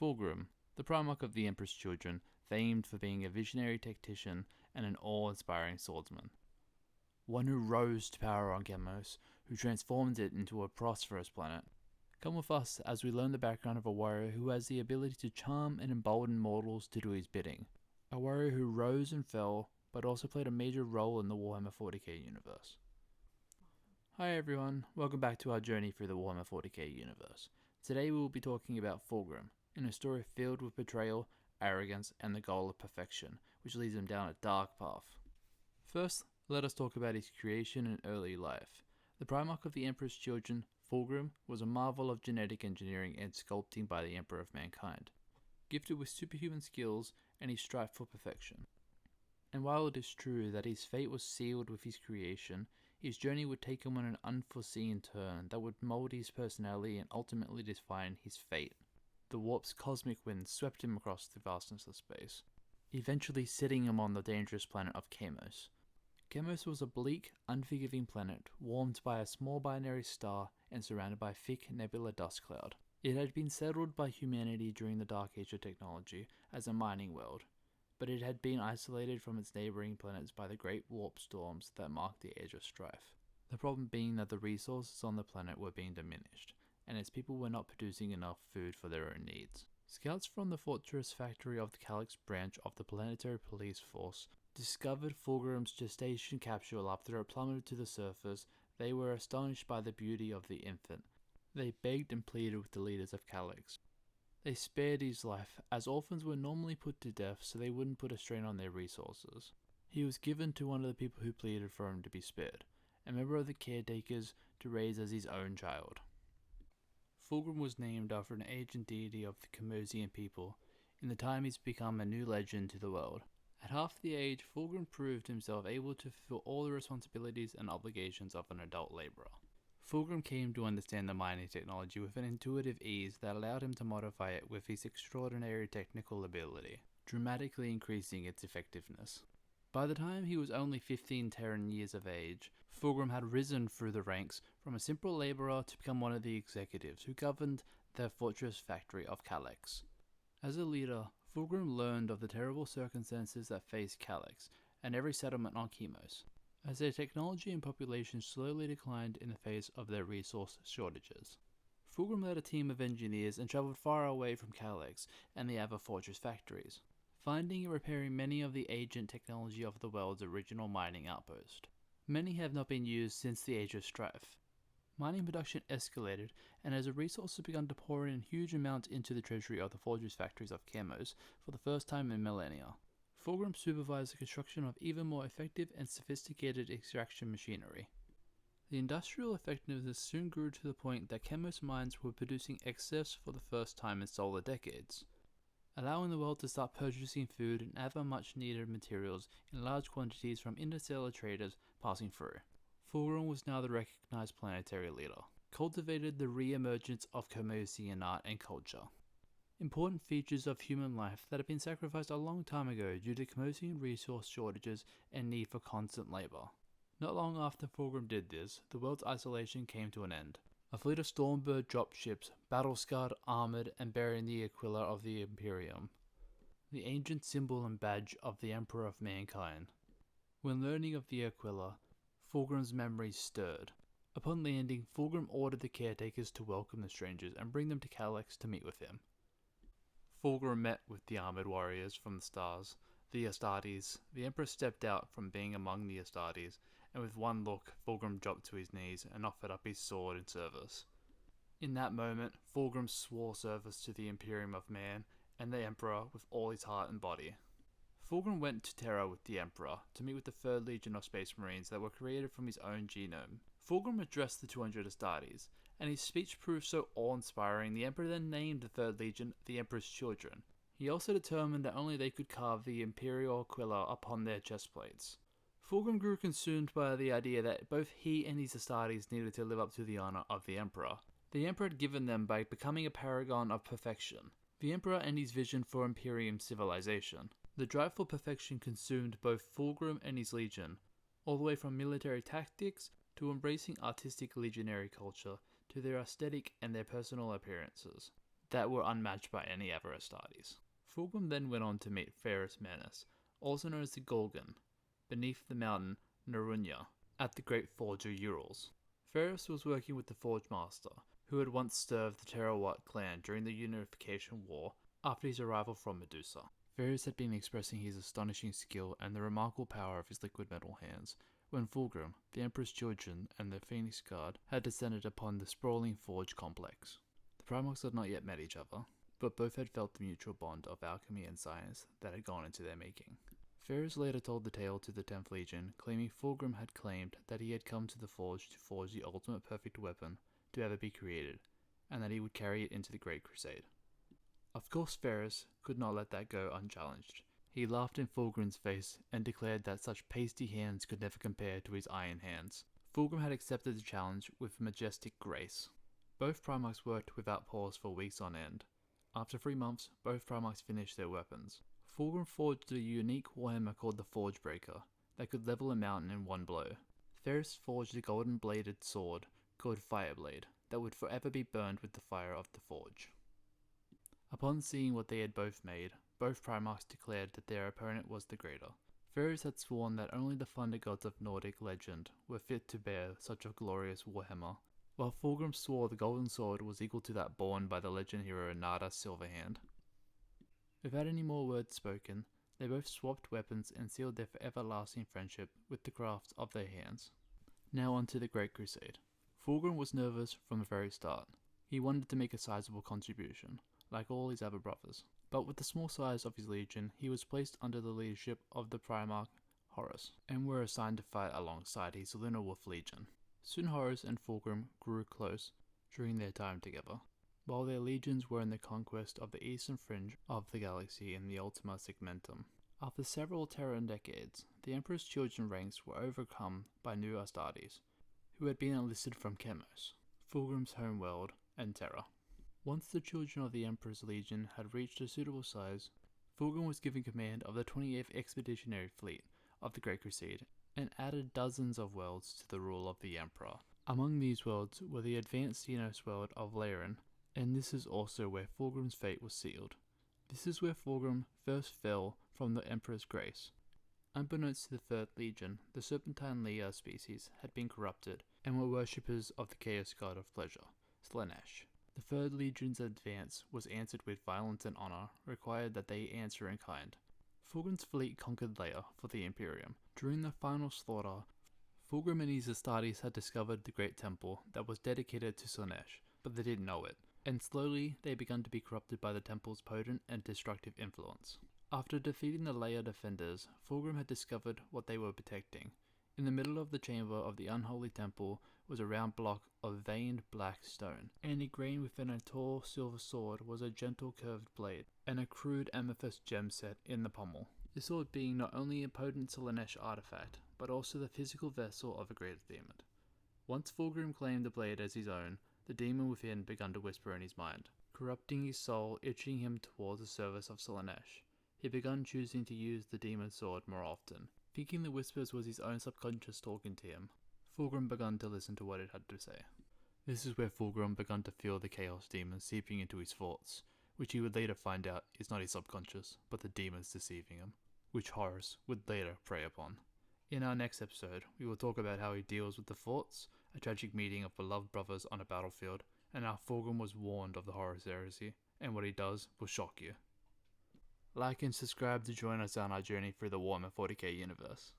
Fulgrim, the Primarch of the Emperor's Children, famed for being a visionary tactician and an awe-inspiring swordsman. One who rose to power on Chemos, who transformed it into a prosperous planet. Come with us as we learn the background of a warrior who has the ability to charm and embolden mortals to do his bidding. A warrior who rose and fell, but also played a major role in the Warhammer 40k universe. Hi everyone, welcome back to our journey through the Warhammer 40k universe. Today we will be talking about Fulgrim, in a story filled with betrayal, arrogance, and the goal of perfection, which leads him down a dark path. First, let us talk about his creation and early life. The Primarch of the Emperor's Children, Fulgrim, was a marvel of genetic engineering and sculpting by the Emperor of Mankind, gifted with superhuman skills and his strive for perfection. And while it is true that his fate was sealed with his creation, his journey would take him on an unforeseen turn that would mold his personality and ultimately define his fate. The warp's cosmic wind swept him across the vastness of space, eventually setting him on the dangerous planet of Chemos. Chemos was a bleak, unforgiving planet, warmed by a small binary star and surrounded by a thick nebula dust cloud. It had been settled by humanity during the Dark Age of technology as a mining world, but it had been isolated from its neighbouring planets by the great warp storms that marked the Age of Strife. The problem being that the resources on the planet were being diminished, and its people were not producing enough food for their own needs. Scouts from the Fortress Factory of the Calyx branch of the Planetary Police Force discovered Fulgrim's gestation capsule after it plummeted to the surface. They were astonished by the beauty of the infant. They begged and pleaded with the leaders of Calyx. They spared his life, as orphans were normally put to death so they wouldn't put a strain on their resources. He was given to one of the people who pleaded for him to be spared, a member of the caretakers to raise as his own child. Fulgrim was named after an ancient deity of the Chemosian people. In the time he's become a new legend to the world. At half the age, Fulgrim proved himself able to fulfill all the responsibilities and obligations of an adult labourer. Fulgrim came to understand the mining technology with an intuitive ease that allowed him to modify it with his extraordinary technical ability, dramatically increasing its effectiveness. By the time he was only 15 Terran years of age, Fulgrim had risen through the ranks from a simple labourer to become one of the executives who governed the Fortress Factory of Calyx. As a leader, Fulgrim learned of the terrible circumstances that faced Calyx and every settlement on Chemos, as their technology and population slowly declined in the face of their resource shortages. Fulgrim led a team of engineers and travelled far away from Calyx and the other fortress factories, finding and repairing many of the ancient technology of the world's original mining outpost. Many have not been used since the Age of Strife. Mining production escalated, and as the resources began to pour in huge amounts into the treasury of the fortress factories of Chemos for the first time in millennia, Fulgrim supervised the construction of even more effective and sophisticated extraction machinery. The industrial effectiveness soon grew to the point that Chemos mines were producing excess for the first time in solar decades, allowing the world to start purchasing food and other much needed materials in large quantities from interstellar traders passing through. Fulgrim was now the recognized planetary leader, cultivated the re-emergence of Chemosian art and culture, important features of human life that had been sacrificed a long time ago due to Chemosian resource shortages and need for constant labor. Not long after Fulgrim did this, the world's isolation came to an end. A fleet of Stormbird dropships, battle-scarred, armored, and bearing the Aquila of the Imperium, the ancient symbol and badge of the Emperor of Mankind. When learning of the Aquila, Fulgrim's memories stirred. Upon landing, Fulgrim ordered the caretakers to welcome the strangers and bring them to Calyx to meet with him. Fulgrim met with the armoured warriors from the stars, the Astartes. The Emperor stepped out from being among the Astartes, and with one look, Fulgrim dropped to his knees and offered up his sword in service. In that moment, Fulgrim swore service to the Imperium of Man and the Emperor with all his heart and body. Fulgrim went to Terra with the Emperor to meet with the 3rd Legion of Space Marines that were created from his own genome. Fulgrim addressed the 200 Astartes, and his speech proved so awe-inspiring the Emperor then named the 3rd Legion the Emperor's Children. He also determined that only they could carve the Imperial Aquila upon their chest plates. Fulgrim grew consumed by the idea that both he and his Astartes needed to live up to the honour of the Emperor. The Emperor had given them by becoming a paragon of perfection. The Emperor and his vision for Imperium civilization. The drive for perfection consumed both Fulgrim and his legion, all the way from military tactics to embracing artistic legionary culture to their aesthetic and their personal appearances. that were unmatched by any other Astartes. Fulgrim then went on to meet Ferrus Manus, also known as the Gorgon, beneath the mountain Narunya, at the Great Forge of Urals. Ferrus was working with the Forge Master, who had once served the Terrawat clan during the Unification War after his arrival from Medusa. Ferrus had been expressing his astonishing skill and the remarkable power of his liquid metal hands, when Fulgrim, the Emperor's children, and the Phoenix Guard had descended upon the sprawling forge complex. The Primarchs had not yet met each other, but both had felt the mutual bond of alchemy and science that had gone into their making. Ferrus later told the tale to the 10th Legion, claiming Fulgrim had claimed that he had come to the Forge to forge the ultimate perfect weapon to ever be created, and that he would carry it into the Great Crusade. Of course, Ferrus could not let that go unchallenged. He laughed in Fulgrim's face and declared that such pasty hands could never compare to his iron hands. Fulgrim had accepted the challenge with majestic grace. Both Primarchs worked without pause for weeks on end. After 3 months, both Primarchs finished their weapons. Fulgrim forged a unique warhammer called the Forge Breaker that could level a mountain in one blow. Ferrus forged a golden-bladed sword called Fireblade that would forever be burned with the fire of the forge. Upon seeing what they had both made, both Primarchs declared that their opponent was the greater. Ferrus had sworn that only the thunder gods of Nordic legend were fit to bear such a glorious warhammer, while Fulgrim swore the golden sword was equal to that borne by the legend hero Nada Silverhand. Without any more words spoken, they both swapped weapons and sealed their forever-lasting friendship with the crafts of their hands. Now on to the Great Crusade. Fulgrim was nervous from the very start. He wanted to make a sizable contribution, like all his other brothers. But with the small size of his legion, he was placed under the leadership of the Primarch Horus, and were assigned to fight alongside his Lunar Wolf Legion. Soon Horus and Fulgrim grew close during their time together. While their legions were in the conquest of the eastern fringe of the galaxy in the Ultima Segmentum. After several Terran decades, the Emperor's children ranks were overcome by new Astartes, who had been enlisted from Chemos, Fulgrim's homeworld, and Terra. Once the children of the Emperor's Legion had reached a suitable size, Fulgrim was given command of the 28th Expeditionary Fleet of the Great Crusade, and added dozens of worlds to the rule of the Emperor. Among these worlds were the advanced Xenos world of Leyrin, and this is also where Fulgrim's fate was sealed. This is where Fulgrim first fell from the Emperor's grace. Unbeknownst to the 3rd Legion, the Serpentine Leia species had been corrupted, and were worshippers of the Chaos God of Pleasure, Slaanesh. The 3rd Legion's advance was answered with violence, and honor required that they answer in kind. Fulgrim's fleet conquered Leia for the Imperium. During the final slaughter, Fulgrim and his Astartes had discovered the great temple that was dedicated to Slaanesh, but they didn't know it, and slowly they began to be corrupted by the temple's potent and destructive influence. After defeating the Leia defenders, Fulgrim had discovered what they were protecting. In the middle of the chamber of the unholy temple was a round block of veined black stone, and ingrained within a tall silver sword was a gentle curved blade, and a crude amethyst gem set in the pommel. The sword being not only a potent Slaanesh artifact, but also the physical vessel of a greater demon. Once Fulgrim claimed the blade as his own, the demon within began to whisper in his mind, corrupting his soul, itching him towards the service of Slaanesh. He began choosing to use the demon's sword more often, thinking the whispers was his own subconscious talking to him. Fulgrim began to listen to what it had to say. This is where Fulgrim began to feel the chaos demon seeping into his thoughts, which he would later find out is not his subconscious, but the demons deceiving him, which Horus would later prey upon. In our next episode, we will talk about how he deals with the thoughts, a tragic meeting of beloved brothers on a battlefield, and how Fulgrim was warned of the Horus heresy, and what he does will shock you. Like and subscribe to join us on our journey through the Warhammer 40k universe.